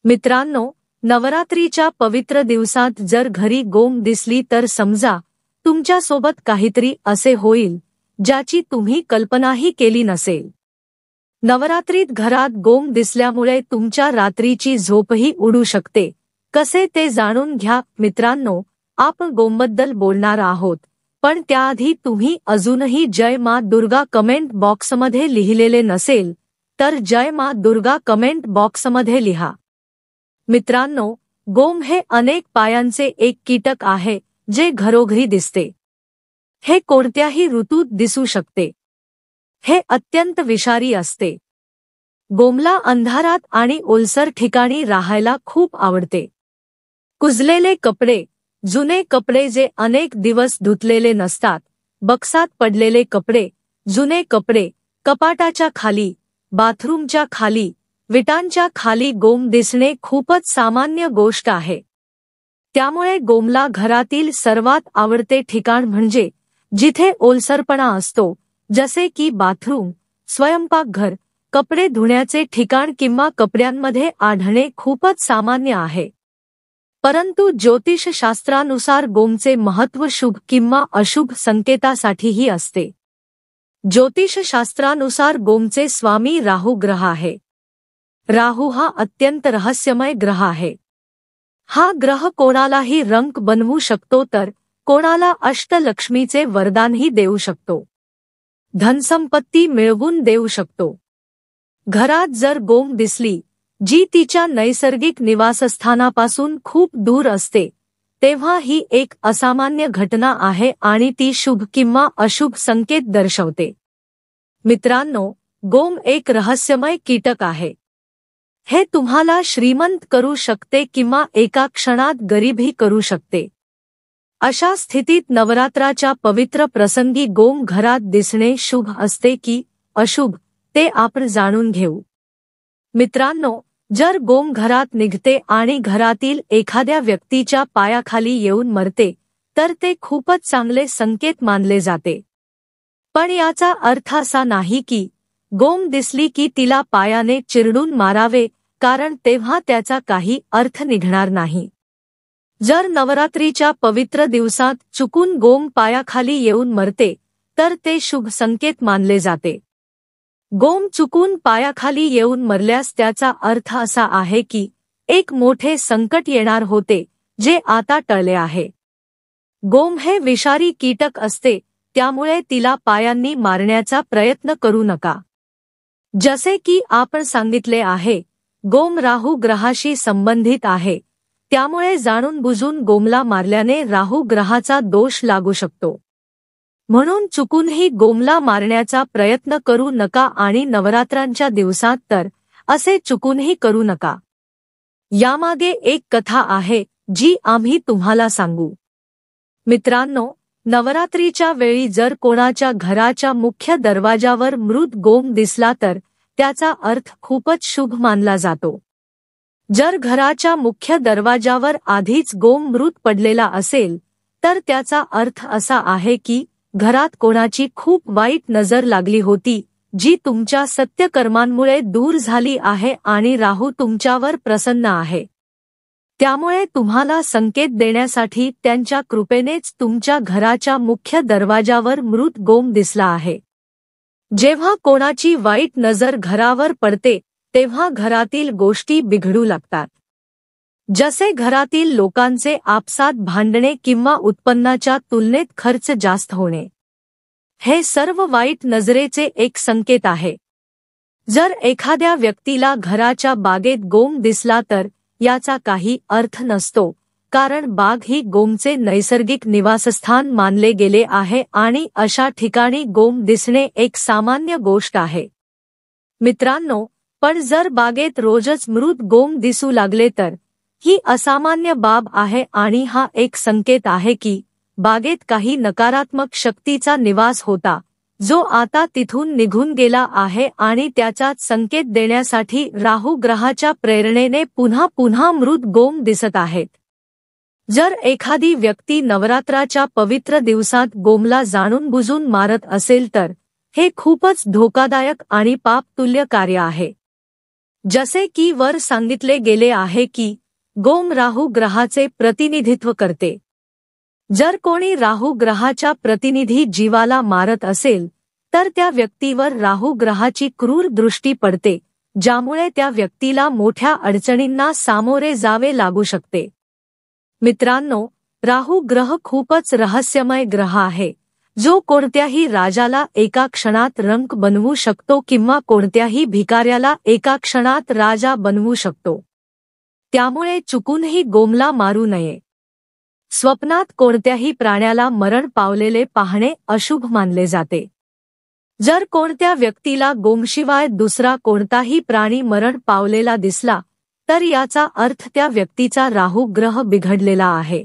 मित्रांनो, नवरात्रीच्या पवित्र दिवसात जर घरी गोम दिसली तर समजा तुमच्या सोबत काहीतरी असे होईल ज्याची तुम्ही कल्पनाही केली नसेल। नवरात्रीत घरात गोम दिसल्यामुळे तुमच्या रात्रीची झोपही उडू शकते। कसे ते जाणून घ्या मित्रांनो। आपण गोमबद्दल बोलणार आहोत, पण त्याआधी तुम्ही अजूनही जय माँ दुर्गा कमेंट बॉक्समध्ये लिहिलेले नसेल तर जय माँ दुर्गा कमेंट बॉक्समध्ये लिहा। मित्रांनो, गोम हे अनेक पायांचे एक कीटक आहे जे घरोघरी दिसते। हे कोणत्याही ऋतूत दिसू शकते। हे अत्यंत विषारी असते। गोमला अंधारात आणि ओलसर ठिकाणी राहायला खूप आवडते। कुजलेले कपडे, जुने कपडे जे अनेक दिवस धुतलेले नसतात, बक्सात पडलेले कपडे, जुने कपडे, कपाटाच्या खाली, बाथरूमच्या खाली, विटांच्या खाली गोम दिसणे खूपच सामान्य गोष्ट आहे। त्यामुळे गोमला घरातील सर्वात आवडते ठिकाण म्हणजे जिथे ओलसरपणा असतो, जसे की बाथरूम, स्वयंपाकघर, कपडे धुण्याचे ठिकाण किंवा कपड्यांमध्ये आढळणे खूपच सामान्य आहे। परंतु ज्योतिषशास्त्रानुसार गोमचे महत्त्व शुभ किंवा अशुभ संकेतासाठीही असते। ज्योतिषशास्त्रानुसार गोमचे स्वामी राहू ग्रह आहे। राहू हा अत्यंत रहस्यमय ग्रह आहे। हा ग्रह कोणालाही रंक बनवू शकतो तर कोणाला अष्टलक्ष्मीचे वरदानही देऊ शकतो। धनसंपत्ती मिळवून देऊ शकतो। घरात जर गोम दिसली, जी तिच्या नैसर्गिक निवासस्थानापासून खूप दूर असते, तेव्हा ही एक असामान्य घटना आहे आणि ती शुभ किंवा अशुभ संकेत दर्शवते। मित्रांनो, गोम एक रहस्यमय कीटक आहे। हे तुम्हाला श्रीमंत करू शकते किंवा एका क्षणात गरीबही करू शकते। अशा स्थितीत नवरात्राच्या पवित्र प्रसंगी गोम घरात दिसणे शुभ असते की अशुभ ते आपण जाणून घेऊ। मित्रांनो, जर गोम घरात निघते आणि घरातील एखाद्या व्यक्तीच्या पायाखाली येऊन मरते तर ते खूपच चांगले संकेत मानले जाते। पण याचा अर्थ असा नाही की गोम दिसली की तिला पायाने चिरडून मारावे, कारण तेव्हा त्याचा काही अर्थ निघणार नाही। जर नवरात्रीच्या पवित्र दिवसात चुकून गोम पायाखाली येऊन मरते तर ते शुभ संकेत मानले जाते। गोम चुकून पायाखाली येऊन मरल्यास त्याचा अर्थ असा आहे की एक मोठे संकट येणार होते जे आता टळले आहे। गोम हे विषारी कीटक असते, त्यामुळे तिला पायांनी मारण्याचा प्रयत्न करू नका। जसे की आपण सांगितले आहे, गोम राहू ग्रहाशी संबंधित आहे, त्यामुळे जाणून बुजून गोमला मारल्याने राहू ग्रहाचा दोष लागू शकतो। म्हणून चुकूनही गोमला मारण्याचा प्रयत्न करू नका आणि नवरात्रांच्या दिवसात तर असे चुकूनही करू नका। यामागे एक कथा आहे जी आम्ही तुम्हाला सांगू। मित्रांनो, नवरात्रीच्या वेळी जर कोणाच्या घराच्या मुख्य दरवाजावर मृत गोम दिसला तर त्याचा अर्थ खूपच शुभ मानला जातो। जर घराच्या मुख्य दरवाजावर आधीच गोम मृत पडलेला असेल तर त्याचा अर्थ असा आहे की घरात कोणाची खूप वाईट नजर लागली होती, जी तुमच्या सत्यकर्मांमुळे दूर झाली आहे आणि राहू तुमच्यावर प्रसन्न आहे। त्यामुळे तुम्हाला संकेत देण्यासाठी त्यांच्या कृपेनेच तुमच्या घराच्या मुख्य दरवाजावर मृत गोम दिसला आहे। जेव्हा कोणाची वाईट नजर घरावर पडते तेव्हा घरातील गोष्टी बिघडू लागतात। जसे घरातील लोकांचे आपसात भांडणे किंवा उत्पन्नाच्या तुलनेत खर्च जास्त होणे। हे सर्व वाईट नजरेचे एक संकेत आहे। जर एखाद्या व्यक्तीला घराच्या बागेत गोम दिसला तर याचा काही अर्थ नसतो, कारण बाग ही गोमचे नैसर्गिक निवासस्थान मानले गेले आहे आणि अशा ठिकाणी गोम दिसणे एक सामान्य गोष्ट आहे। मित्रांनो, पण जर बागेत रोजच मृत गोम दिसू लागले तर ही असामान्य बाब आहे आणि हा एक संकेत आहे की बागेत काही नकारात्मक शक्तीचा निवास होता, जो आता तिथून निघून गेला आहे आणि त्याचाच संकेत देण्यासाठी राहू ग्रहाच्या प्रेरणेने पुन्हा पुन्हा मृत गोम दिसत आहेत। जर एखादी व्यक्ती नवरात्राच्या पवित्र दिवसात गोमला जाणून बुजून मारत असेल तर हे खूपच धोकादायक आणि पापतुल्य कार्य आहे। जसे की वर सांगितले गेले आहे की गोम राहू ग्रहाचे प्रतिनिधित्व करते। जर कोणी राहू ग्रहाच्या प्रतिनिधी जीवाला मारत असेल तर त्या व्यक्तीवर राहू ग्रहाची क्रूर दृष्टी पडते, ज्यामुळे त्या व्यक्तीला मोठ्या अडचणींना सामोरे जावे लागू शकते। मित्रांनो, राहू ग्रह खूपच रहस्यमय ग्रह आहे, जो कोणत्याही राजाला एका क्षणात रंक बनवू शकतो किंवा कोणत्याही भिकाऱ्याला एका क्षणात राजा बनवू शकतो। त्यामुळे चुकूनही गोमला मारू नये। स्वप्नात कोणत्याही प्राण्याला मरण पावलेले पाहणे अशुभ मानले जाते। जर कोणत्या व्यक्तीला गोमशिवाय दुसरा कोणताही प्राणी मरण पावलेला दिसला तर याचा अर्थ त्या व्यक्तीचा राहू ग्रह बिघडलेला आहे।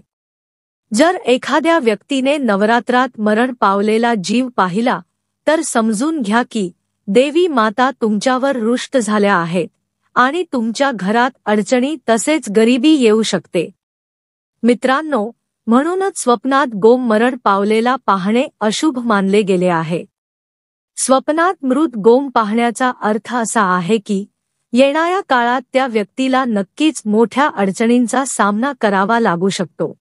जर एखाद्या व्यक्तीने नवरात्रात मरण पावलेला जीव पाहिला तर समजून घ्या की देवी माता तुमच्यावर रुष्ट झाल्या आहेत आणि तुमच्या घरात अडचणी तसेच गरिबी येऊ शकते। मित्रांनो, म्हणूनच स्वप्नात गोम मरण पावलेला पाहणे अशुभ मानले गेले आहे। स्वप्नात मृत गोम पाहण्याचा अर्थ असा आहे की येणाऱ्या काळात त्या व्यक्तीला नक्कीच मोठ्या अडचणींचा सामना करावा लागू शकतो।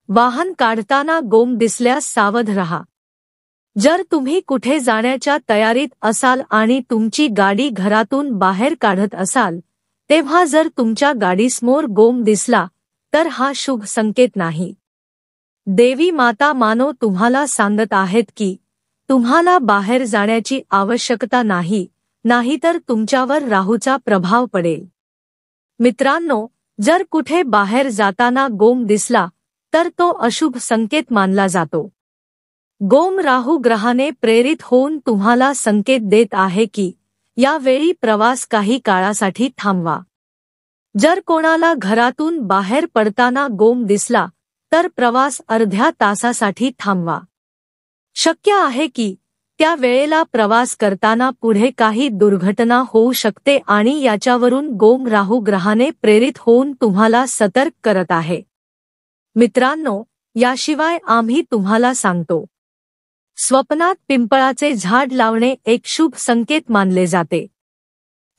वाहन काढताना गोम दिसल्यास सावध रहा। जर तुम्ही कुठे जाण्याच्या तयारीत असाल आणि तुमची गाडी घरातून बाहेर काढत असाल तेव्हा जर तुमच्या गाडीसमोर गोम दिसला तर हा शुभ संकेत नाही। देवी माता मानो तुम्हाला सांगत आहेत की तुम्हाला बाहेर जाण्याची आवश्यकता नाही, नाहीतर तुमच्यावर राहूचा प्रभाव पडेल। मित्रांनो, जर कुठे बाहेर जाताना गोम दिसला तर तो अशुभ संकेत मानला जातो। गोम राहू ग्रहाने प्रेरित होऊन तुम्हाला संकेत देत आहे की यावेळी प्रवास काही काळासाठी थांबवा। जर कोणाला घरातून बाहेर पडताना गोम दिसला तर प्रवास अर्ध्या तासासाठी थांबवा। शक्य आहे की त्या वेळेला प्रवास करताना पुढे काही दुर्घटना होऊ शकते आणि याच्यावरून गोम राहू ग्रहाने प्रेरित होऊन तुम्हाला सतर्क करत आहे। मित्रांनो, याशिवाय आम्ही तुम्हाला सांगतो, स्वप्नात पिंपळाचे झाड लावणे एक शुभ संकेत मानले जाते।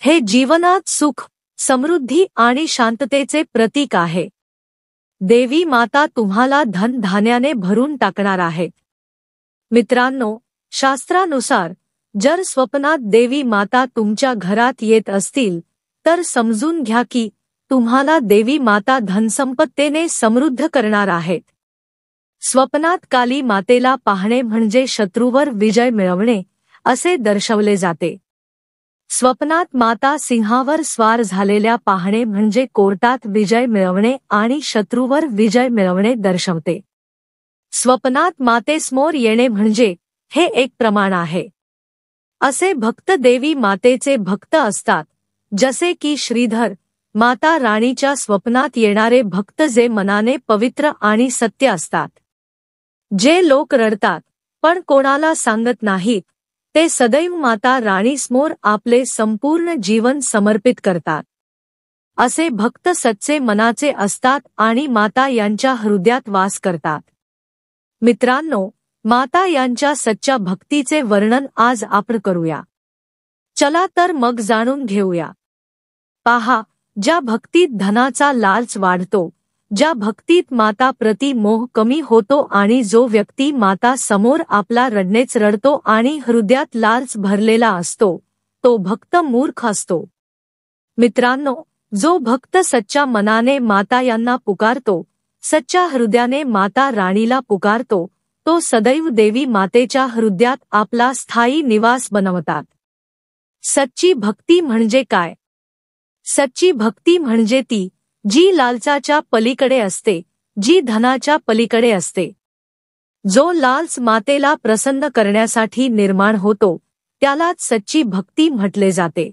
हे जीवनात सुख, समृद्धी आणि शांततेचे प्रतीक आहे। देवी माता तुम्हाला धन धान्याने भरून टाकणार आहेत। मित्रांनो, शास्त्रानुसार जर स्वप्नात देवी माता तुमच्या घरात येत असतील तर समजून घ्या की तुम्हाला देवी माता धनसंपत्तीने समृद्ध करणार आहेत। स्वप्नात काली मातेला पाहणे म्हणजे शत्रूवर विजय मिळवणे असे दर्शवले जाते। स्वप्नात माता सिंहावर स्वार झालेल्या पाहणे म्हणजे कोर्टात विजय मिळवणे आणि शत्रूवर विजय मिळवणे दर्शवते। स्वप्नात मातेसमोर येणे म्हणजे हे एक प्रमाण आहे। असे भक्त देवी मातेचे भक्त असतात, जसे की श्रीधर, माता राणीच्या स्वप्नात येणारे भक्त जे मनाने पवित्र आणि सत्य असतात। जे लोक रडतात पण कोणाला सांगत नाहीत ते सदैव माता राणीसमोर आपले संपूर्ण जीवन समर्पित करतात। असे भक्त सच्चे मनाचे असतात आणि माता यांच्या हृदयात वास करतात। मित्रांनो, माता यांच्या सच्च्या भक्तीचे वर्णन आज आपण करूया। चला तर मग जाणून घेऊया। पहा, ज्या भक्तीत धनाचा लालच वाढतो, ज्या भक्तीत माता प्रति मोह कमी होतो आणि जो व्यक्ती माता समोर आपला रडणेच रडतो आणि हृदयात लालच भरलेला असतो, तो भक्त मूर्ख असतो। मित्रांनो, जो भक्त सच्च्या मनाने माता यांना पुकारतो, सच्च्या हृदयाने माता राणीला पुकारतो, तो सदैव देवी मातेच्या हृदयात आपला स्थायी निवास बनवतात। सच्ची भक्ती म्हणजे काय? सच्ची भक्ती म्हणजे ती जी लालचाच्या पलीकडे असते, जी धनाच्या पलीकडे असते। जो लालच मातेला प्रसन्न करण्यासाठी निर्माण होतो त्यालाच सच्ची भक्ती म्हटले जाते।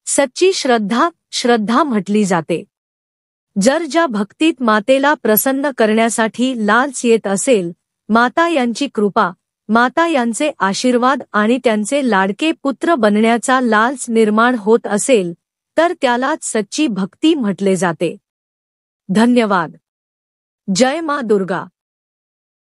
सच्ची श्रद्धा म्हटली जाते। जर ज्या भक्तीत मातेला प्रसन्न करण्यासाठी लालच येत असेल, माता यांची कृपा, माता यांचे आशीर्वाद आणि त्यांचे लाडके पुत्र बनण्याचा लालच निर्माण होत असेल तर त्यालाच सच्ची भक्ती म्हटले जाते। धन्यवाद। जय मां दुर्गा।